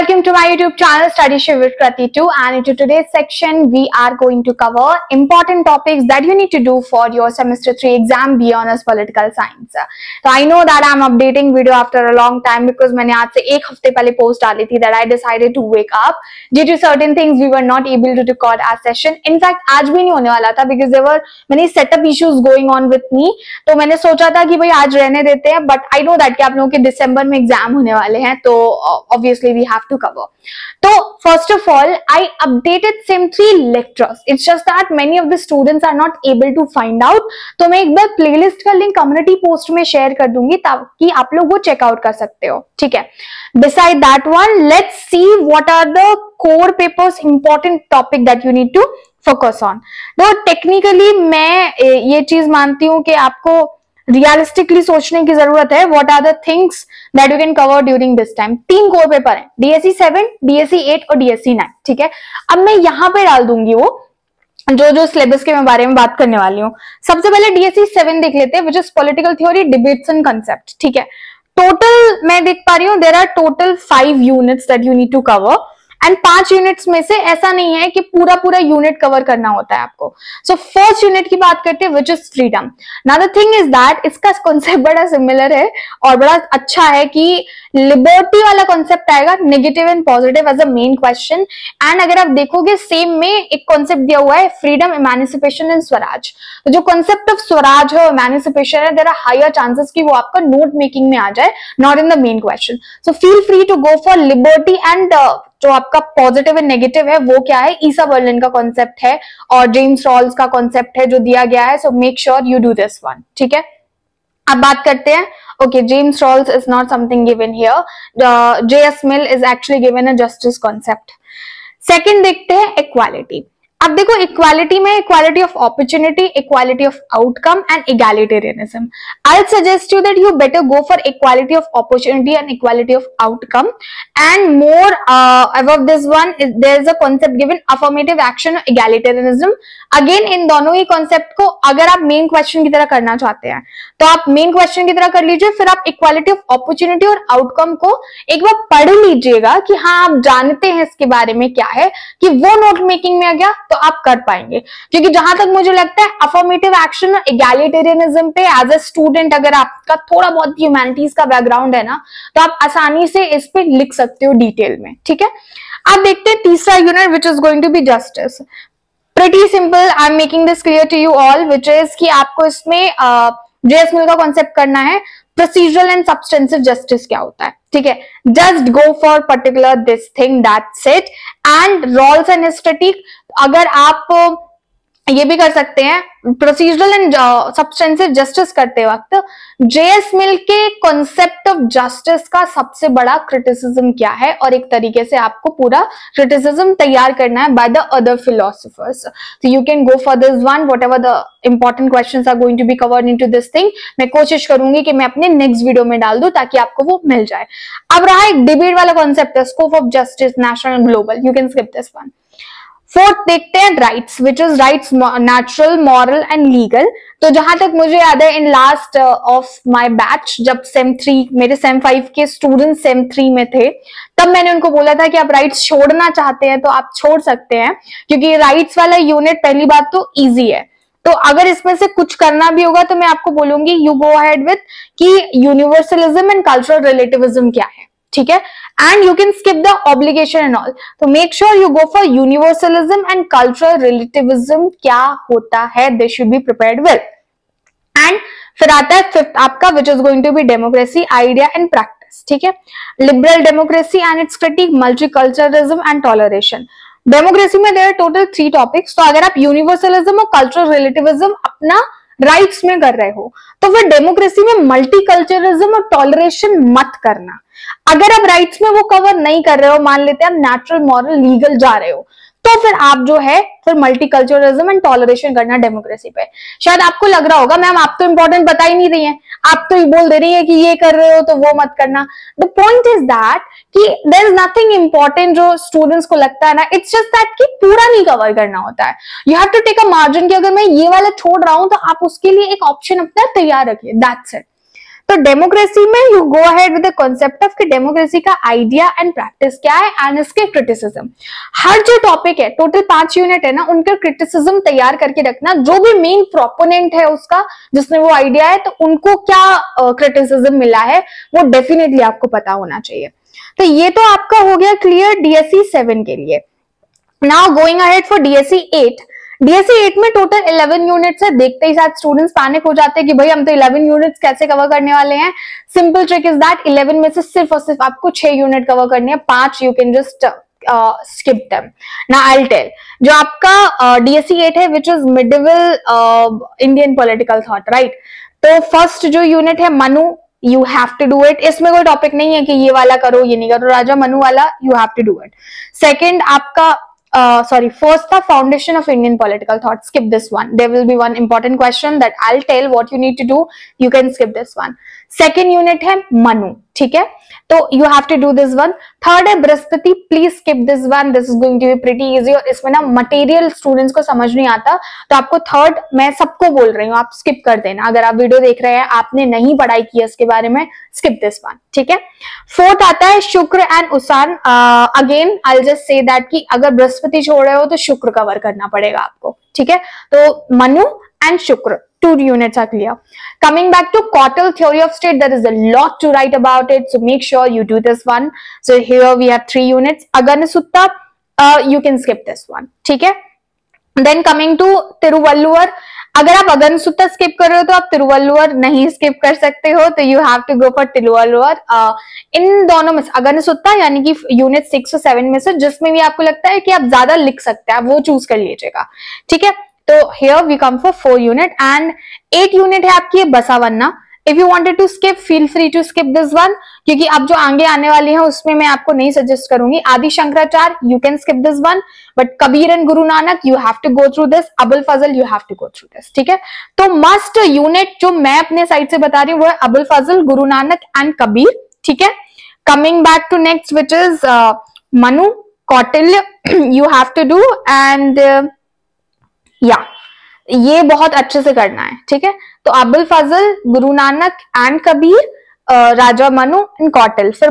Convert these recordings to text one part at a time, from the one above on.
welcome to my YouTube channel Study Shiv with Krati 2, and in today's section we are going to cover important topics that you need to do for your semester 3 exam B.Honors Political Science. So I know that I'm updating video after a long time because मैंने आज से एक हफ्ते पहले post डाली थी that I decided to wake up due to certain things we were not able to record our session. In fact आज भी नहीं होने वाला था because there were many setup issues going on with me. तो मैंने सोचा था कि भाई आज रहने देते हैं, but I know that कि आप लोगों के दिसंबर में एग्जाम होने वाले हैं, तो obviously we have to cover. So first of all, I updated Sem 3 lectures. It's just that many of the students are not able to find out. तो मैं एक बार प्लेलिस्ट का लिंक कम्युनिटी पोस्ट में share कर दूंगी ताकि आप लोग वो चेकआउट कर सकते हो, ठीक है. Beside that one, let's see what are the core papers important topic that you need to focus on. तो टेक्निकली मैं ये चीज मानती हूँ कि आपको रियलिस्टिकली सोचने की जरूरत है. What are the things that you can cover during this time. 3 core paper है, DSE 7, DSE 8 और DSE 9, ठीक है. अब मैं यहाँ पे डाल दूंगी वो जो सिलेबस के बारे में बात करने वाली हूँ. सबसे पहले DSE 7 देख लेते हैं, which is political theory, debates and concept, ठीक है. टोटल मैं देख पा रही हूँ there are total 5 units that you need to cover. And 5 units में से ऐसा नहीं है कि पूरा यूनिट कवर करना होता है आपको. सो फर्स्ट यूनिट की बात करते हैं which is freedom. Now the thing is that इसका कॉन्सेप्ट बड़ा सिमिलर है और बड़ा अच्छा है कि लिबर्टी वाला कॉन्सेप्ट आएगा, negative and positive as a main question. And अगर आप देखोगे सेम में एक कॉन्सेप्ट दिया हुआ है फ्रीडम, इमेंसिपेशन एंड स्वराज. तो जो कॉन्सेप्ट ऑफ स्वराज है, इमेंसिपेशन है, देयर आर हायर चांसेस कि वो आपका नोट मेकिंग में आ जाए, not in the main question. So feel free to go for liberty. And जो आपका पॉजिटिव एंड नेगेटिव है वो क्या है, ईसा बर्लिन का कॉन्सेप्ट है और जेम्स रॉल्स का कॉन्सेप्ट है जो दिया गया है. So make sure you do this one, ठीक है. अब बात करते हैं. Okay, James Rawls is not something given here. J.S. Mill is actually given a justice concept. Second देखते हैं equality. अब देखो इक्वालिटी में equality of opportunity, equality of outcome and egalitarianism. I suggest you that you better go for equality of opportunity and equality of outcome. And more above this one there is a concept given affirmative action और egalitarianism. Again in दोनों ही concept को अगर आप main question की तरह करना चाहते हैं तो आप मेन क्वेश्चन की तरह कर लीजिए, फिर आप इक्वालिटी ऑफ अपॉर्चुनिटी और आउटकम को एक बार पढ़ लीजिएगा कि हाँ आप जानते हैं इसके बारे में क्या है, कि वो नोट मेकिंग में आ गया तो आप कर पाएंगे. क्योंकि जहां तक मुझे लगता है अफर्मेटिव एक्शन और इगैलिटेरियनिज्म पे एज ए स्टूडेंट अगर आपका थोड़ा बहुत ह्यूमैनिटीज का बैकग्राउंड है ना तो आप आसानी से इस पे लिख सकते हो डिटेल में, ठीक है. अब देखते हैं तीसरा unit which is going to be justice. Pretty simple, I am making this clear to you all, which is कि आपको इसमें जेएस मिल का कॉन्सेप्ट करना है. प्रोसीजरल एंड सब्सटेंसिव जस्टिस क्या होता है, ठीक है. Just go for particular this thing, that's it. And Rawls and aesthetic, अगर आप ये भी कर सकते हैं प्रोसीजरल एंड सब्सटेंसिव जस्टिस करते वक्त जेएस मिल के कॉन्सेप्ट ऑफ जस्टिस का सबसे बड़ा क्रिटिसिज्म क्या है, और एक तरीके से आपको पूरा क्रिटिसिज्म तैयार करना है by the other philosophers. So you can go for this one, whatever the important questions are going to be covered into this thing. मैं कोशिश करूंगी कि मैं अपने नेक्स्ट वीडियो में डाल दूं ताकि आपको वो मिल जाए. अब रहा एक डिबेट वाला कॉन्सेप्ट है, scope of justice national and global. You can skip this one. Fourth देखते हैं rights, which is rights natural, moral and legal. तो जहां तक मुझे याद है in last of my batch जब सेम 3 मेरे सेम 5 के स्टूडेंट्स सेम 3 में थे तब मैंने उनको बोला था कि आप राइट्स छोड़ना चाहते हैं तो आप छोड़ सकते हैं, क्योंकि राइट्स वाला यूनिट पहली बात तो इजी है. तो अगर इसमें से कुछ करना भी होगा तो मैं आपको बोलूंगी यू गो अहेड विथ कि यूनिवर्सलिज्म एंड कल्चरल रिलेटिविज्म क्या है, ठीक है. And you can skip the obligation and all. तो make sure you go for universalism and cultural relativism क्या होता है, they should be prepared well. And फिर आता है फिफ्थ आपका which is going to be democracy, idea and practice, ठीक है. Liberal democracy and its critique, multiculturalism and toleration. Democracy में देयर आर टोटल 3 टॉपिक्स. तो अगर आप यूनिवर्सलिज्म और कल्चरल रिलेटिविज्म अपना राइट्स में कर रहे हो तो फिर डेमोक्रेसी में मल्टीकल्चरलिज्म और टॉलरेशन मत करना. अगर आप राइट्स में वो कवर नहीं कर रहे हो, मान लेते हैं आप नेचुरल, मॉरल, लीगल जा रहे हो, तो फिर आप जो है फिर मल्टीकल्चरलिज्म एंड टॉलरेशन करना डेमोक्रेसी पे. शायद आपको लग रहा होगा मैम आप तो इंपॉर्टेंट बता ही नहीं रही हैं, आप तो ये बोल दे रही है कि ये कर रहे हो तो वो मत करना. द पॉइंट इज दैट कि देयर इज नथिंग इंपॉर्टेंट जो स्टूडेंट्स को लगता है ना, इट्स जस्ट दैट कि पूरा नहीं कवर करना होता है. You have to take a margin कि अगर मैं ये वाला छोड़ रहा हूं तो आप उसके लिए एक ऑप्शन अपना तैयार रखिए, दैट्स इट. तो डेमोक्रेसी में you go ahead with the concept of कि डेमोक्रेसी का आइडिया एंड प्रैक्टिस क्या है एंड इसके क्रिटिसिज्म। हर जो टॉपिक है, टोटल 5 यूनिट है ना, उनका क्रिटिसिज्म तैयार करके रखना। जो भी मेन प्रोपोनेंट है उसका, जिसने वो आइडिया है, तो उनको क्या क्रिटिसिज्म मिला है वो डेफिनेटली आपको पता होना चाहिए। तो ये तो आपका हो गया क्लियर DSE 7 के लिए। Now going ahead for DSE 8। DSE 8 में टोटल 11 यूनिट्स है। देखते ही साथ स्टूडेंट्स पैनिक हो जाते हैं कि भाई हम तो 11 यूनिट्स कैसे कवर करने वाले हैं। सिंपल ट्रिक इज दैट 11 में से सिर्फ और सिर्फ आपको 6 यूनिट कवर करने हैं, 5 you can just skip them. Now I'll tell. जो आपका DSE 8 है which is medieval Indian political thought, right? तो फर्स्ट जो यूनिट है Manu, you have to do it. इसमें कोई टॉपिक नहीं है कि ये वाला करो ये नहीं करो, राजा मनु वाला you have to do it. Second आपका first the foundation of Indian political thought. Skip this one. There will be one important question that I'll tell what you need to do. You can skip this one. Second unit है मनु, ठीक है, तो you have to do this one. Third है Brihaspati. Please skip this one. This is going to be pretty easy. और इसमें ना material students को समझ नहीं आता, तो आपको थर्ड मैं सबको बोल रही हूँ, आप स्किप कर देना। अगर आप वीडियो देख रहे हैं, आपने नहीं पढ़ाई की है इसके बारे में, स्किप दिस वन, ठीक है। फोर्थ आता है शुक्र एंड उसान। Again I will just say that कि अगर बृहस्पति छोड़ रहे हो तो शुक्र कवर करना पड़ेगा आपको, ठीक है। तो मनु एंड शुक्र, 2 units are clear. Coming back to Cottle theory of state, there is a lot to write about it, so make sure you do this one. So here we have 3 units. Aganasutta, you can skip this one, ठीक है। Then coming to Tiruvallur, अगर आप अगनसुत्ता skip कर रहे हो तो आप तिरुवल्लुवर नहीं स्किप कर सकते हो, तो you have to go for Thiruvalluvar. इन दोनों में अगनसुत्ता यानी कि यूनिट 6 और 7 में से जिसमें भी आपको लगता है कि आप ज्यादा लिख सकते हैं, आप वो चूज कर लीजिएगा, ठीक है। तो here we come for 4 unit and 8 unit है आपकी बसावन्ना। If you wanted to skip, feel free to skip this one, क्योंकि अब जो आगे आने वाली है उसमें मैं आपको नहीं सजेस्ट करूंगी। आदि Shankaracharya, you can skip this one, but Kabir and Guru Nanak you have to go through this, Abul Fazal you have to go through this, ठीक है। तो मस्ट यूनिट जो मैं अपने साइड से बता रही हूँ वो है अबुल फजल, गुरु नानक एंड कबीर, ठीक है। Coming back to next which is Manu, Kautilya you have to do and ये बहुत अच्छे से करना है, ठीक है। तो अबुल फजल, Guru Nanak and Kabir, Raja Manu and Kautilya. फिर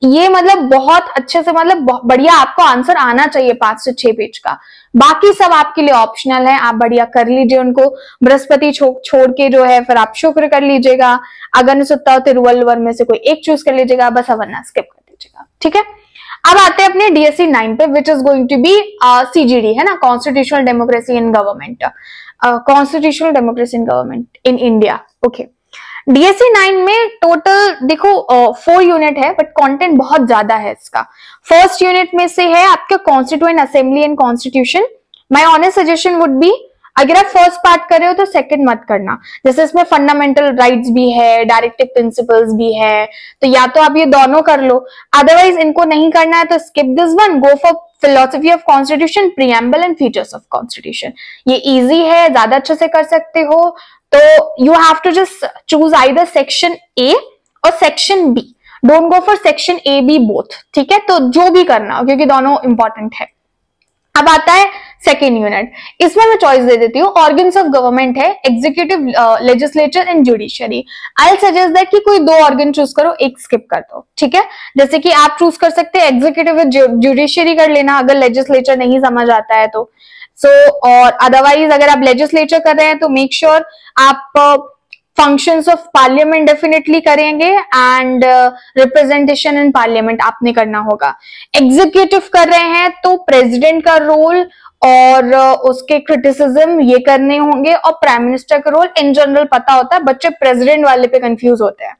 ये मतलब बहुत अच्छे से, मतलब बढ़िया आपको आंसर आना चाहिए 5 से 6 पेज का। बाकी सब आपके लिए ऑप्शनल है, आप बढ़िया कर लीजिए उनको। बृहस्पति छोड़ के जो है फिर आप शुक्र कर लीजिएगा, अगनसुत्ता और तिरुवल्लुवर में से कोई एक चूज कर लीजिएगा, बस वरना स्किप कर दीजिएगा, ठीक है। अब आते हैं अपने DSE 9 पे, which is going to be CGD, है ना, constitutional democracy in government, constitutional democracy in government in India, okay. DSE 9 में टोटल देखो 4 यूनिट है, बट कंटेंट बहुत ज्यादा है इसका। फर्स्ट यूनिट में से है आपका constituent assembly and constitution. My honest suggestion would be, अगर आप फर्स्ट पार्ट कर रहे हो तो सेकंड मत करना। जैसे इसमें फंडामेंटल राइट्स भी है, डायरेक्टिव प्रिंसिपल्स भी है, तो या तो आप ये दोनों कर लो, अदरवाइज इनको नहीं करना है तो skip this one, go for philosophy of constitution, preamble and features of constitution. ये इजी है, ज्यादा अच्छे से कर सकते हो। तो you have to just choose either section A और section B, don't go for section A B both, ठीक है। तो जो भी करना हो, क्योंकि दोनों इंपॉर्टेंट है। अब आता है सेकेंड यूनिट, इसमें मैं चॉइस दे देती हूँ। ऑर्गन्स ऑफ गवर्नमेंट है, executive, legislature and judiciary. I suggest that कि कोई 2 ऑर्गन चूज करो, एक स्किप कर दो, ठीक है। जैसे कि आप चूज कर सकते हैं एग्जीक्यूटिव विद जुडिशरी कर लेना, अगर लेजिस्लेचर नहीं समझ आता है तो। और अदरवाइज अगर आप लेजिस्लेचर कर रहे हैं तो मेक श्योर आप फंक्शंस ऑफ पार्लियामेंट डेफिनेटली करेंगे एंड रिप्रेजेंटेशन इन पार्लियामेंट आपने करना होगा। एग्जीक्यूटिव कर रहे हैं तो प्रेसिडेंट का रोल और उसके क्रिटिसिज्म ये करने होंगे, और प्राइम मिनिस्टर का रोल इन जनरल पता होता है, बच्चे प्रेसिडेंट वाले पे कंफ्यूज होते हैं।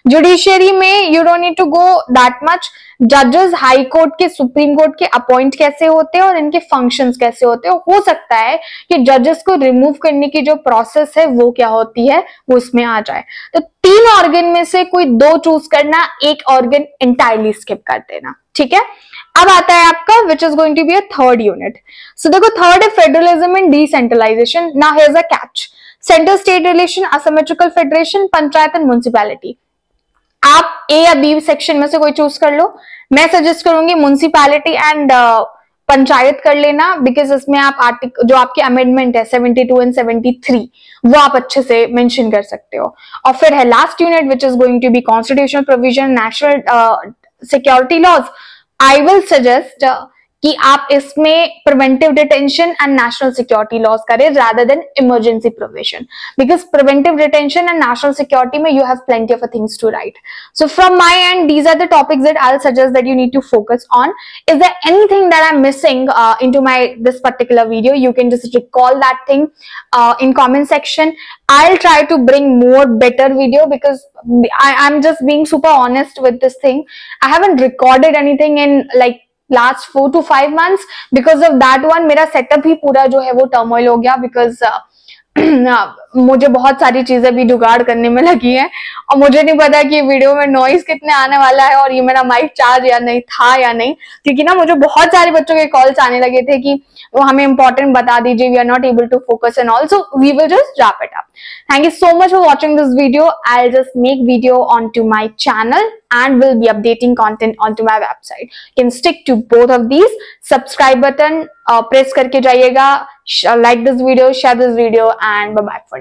जुडिशियरी में you don't need to go that much. जजेस हाई कोर्ट के, सुप्रीम कोर्ट के अपॉइंट कैसे होते हैं और इनके फंक्शंस कैसे होते हैं, हो सकता है कि जजेस को रिमूव करने की जो प्रोसेस है वो क्या होती है वो इसमें आ जाए। तो 3 ऑर्गन में से कोई 2 चूज करना, एक ऑर्गन एंटायरली स्किप कर देना, ठीक है। अब आता है आपका which is going to be a third unit. So देखो थर्ड है federalism and decentralisation. Now here is a catch, centre state relation, asymmetrical federation, panchayat and municipality. आप ए या बी सेक्शन में से कोई चूज कर लो। मैं सजेस्ट करूंगी म्युनिसिपैलिटी एंड पंचायत कर लेना, बिकॉज इसमें आप आर्टिकल जो आपके अमेंडमेंट है 72 एंड 73 वो आप अच्छे से मेंशन कर सकते हो। और फिर है last unit which is going to be constitutional provision, national security laws. I will suggest कि आप इसमें preventive detention and national security laws करें rather than emergency provision, because preventive detention and national security में you have plenty of things to write. So from my end, these are the topics that I'll suggest that you need to focus on. Is there anything that I'm missing into this particular video? You can just recall that thing in comment section. I'll try to bring more better video, because I'm just being super honest with this thing. I haven't recorded anything in like last 4 to 5 months. Because of that one मेरा setup ही पूरा जो है वो turmoil हो गया, because मुझे बहुत सारी चीजें भी जुगाड़ करने में लगी हैं, और मुझे नहीं पता कि वीडियो में नॉइस कितने आने वाला है और ये मेरा माइक चार्ज या नहीं था या नहीं, क्योंकि ना मुझे बहुत सारे बच्चों के कॉल्स आने लगे थे कि वो हमें इंपॉर्टेंट बता दीजिए, we are not able to focus and also we will just wrap it up. Thank you so much for watching this video. I'll just make video onto my channel and will be updating content onto my website. You can stick to both of these. Subscribe button press करके जाइएगा, like this video, share this video, and bye bye for now.